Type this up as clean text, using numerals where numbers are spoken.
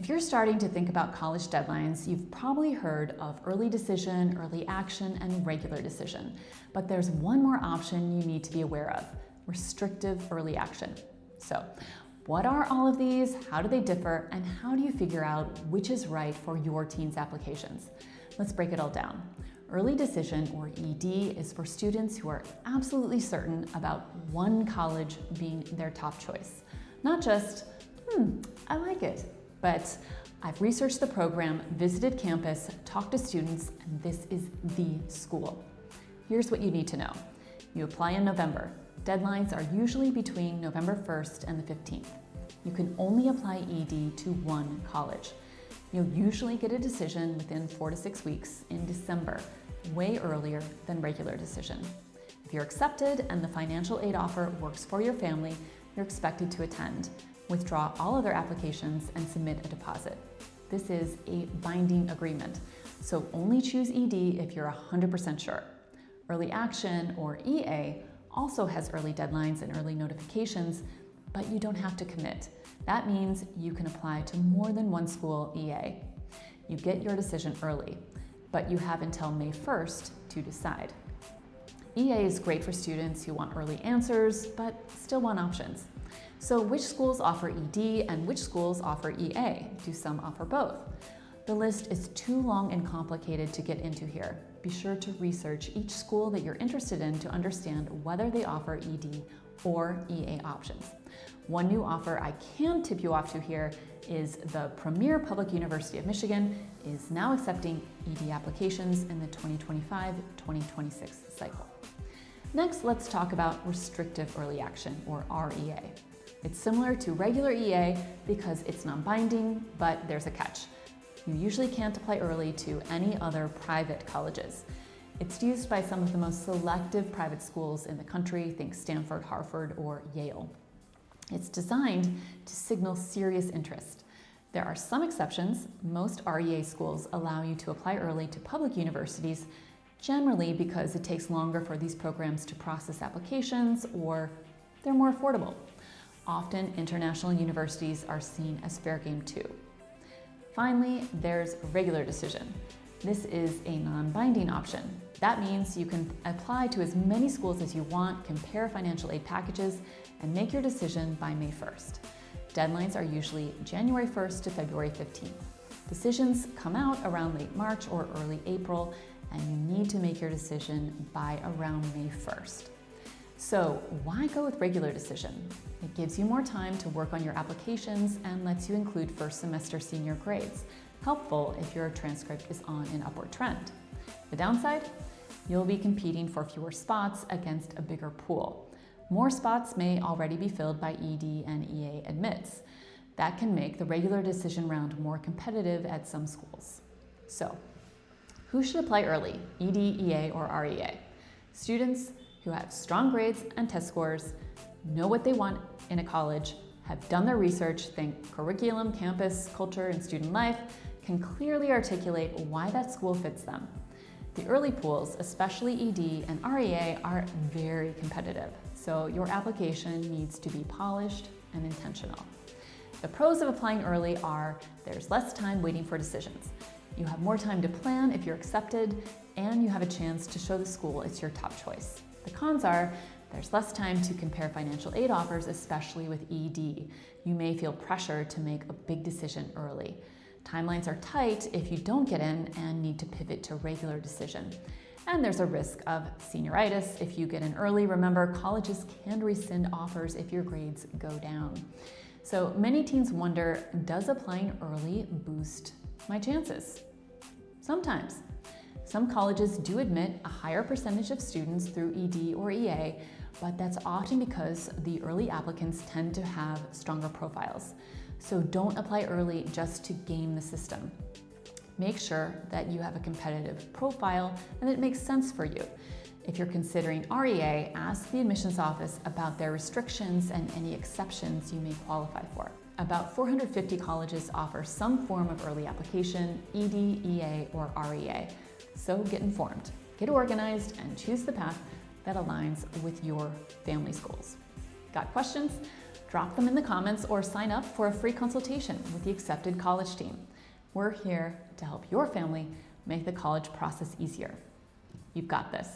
If you're starting to think about college deadlines, you've probably heard of early decision, early action, and regular decision. But there's one more option you need to be aware of: restrictive early action. So, what are all of these? How do they differ? And how do you figure out which is right for your teen's applications? Let's break it all down. Early decision, or ED, is for students who are absolutely certain about one college being their top choice. Not just, I like it, but I've researched the program, visited campus, talked to students, and this is the school. Here's what you need to know. You apply in November. Deadlines are usually between November 1st and the 15th. You can only apply ED to one college. You'll usually get a decision within 4 to 6 weeks in December, way earlier than regular decision. If you're accepted and the financial aid offer works for your family, you're expected to attend, withdraw all other applications, and submit a deposit. This is a binding agreement, so only choose ED if you're 100% sure. Early Action, or EA, also has early deadlines and early notifications, but you don't have to commit. That means you can apply to more than one school EA. You get your decision early, but you have until May 1st to decide. EA is great for students who want early answers, but still want options. So which schools offer ED and which schools offer EA? Do some offer both? The list is too long and complicated to get into here. Be sure to research each school that you're interested in to understand whether they offer ED or EA options. One new offer I can tip you off to here is the premier public University of Michigan is now accepting ED applications in the 2025-2026 cycle. Next, let's talk about restrictive early action, or REA. It's similar to regular EA because it's non-binding, but there's a catch. You usually can't apply early to any other private colleges. It's used by some of the most selective private schools in the country, think Stanford, Harvard, or Yale. It's designed to signal serious interest. There are some exceptions. Most REA schools allow you to apply early to public universities, generally because it takes longer for these programs to process applications or they're more affordable. Often, international universities are seen as fair game too. Finally, there's regular decision. This is a non-binding option. That means you can apply to as many schools as you want, compare financial aid packages, and make your decision by May 1st. Deadlines are usually January 1st to February 15th. Decisions come out around late March or early April, and you need to make your decision by around May 1st. So why go with regular decision? It gives you more time to work on your applications and lets you include first semester senior grades, helpful if your transcript is on an upward trend. The downside? You'll be competing for fewer spots against a bigger pool. More spots may already be filled by ED and EA admits. That can make the regular decision round more competitive at some schools. So, who should apply early, ED, EA, or REA? Students who have strong grades and test scores, know what they want in a college, have done their research, think curriculum, campus, culture, and student life, can clearly articulate why that school fits them. The early pools, especially ED and REA, are very competitive, so your application needs to be polished and intentional. The pros of applying early are there's less time waiting for decisions. You have more time to plan if you're accepted, and you have a chance to show the school it's your top choice. The cons are there's less time to compare financial aid offers, especially with ED. You may feel pressure to make a big decision early. Timelines are tight if you don't get in and need to pivot to regular decision. And there's a risk of senioritis if you get in early. Remember, colleges can rescind offers if your grades go down. So many teens wonder, does applying early boost my chances? Sometimes. Some colleges do admit a higher percentage of students through ED or EA, but that's often because the early applicants tend to have stronger profiles. So don't apply early just to game the system. Make sure that you have a competitive profile and that it makes sense for you. If you're considering REA, ask the admissions office about their restrictions and any exceptions you may qualify for. About 450 colleges offer some form of early application, ED, EA, or REA. So get informed, get organized, and choose the path that aligns with your family schools. Got questions? Drop them in the comments or sign up for a free consultation with the Accepted College team. We're here to help your family make the college process easier. You've got this.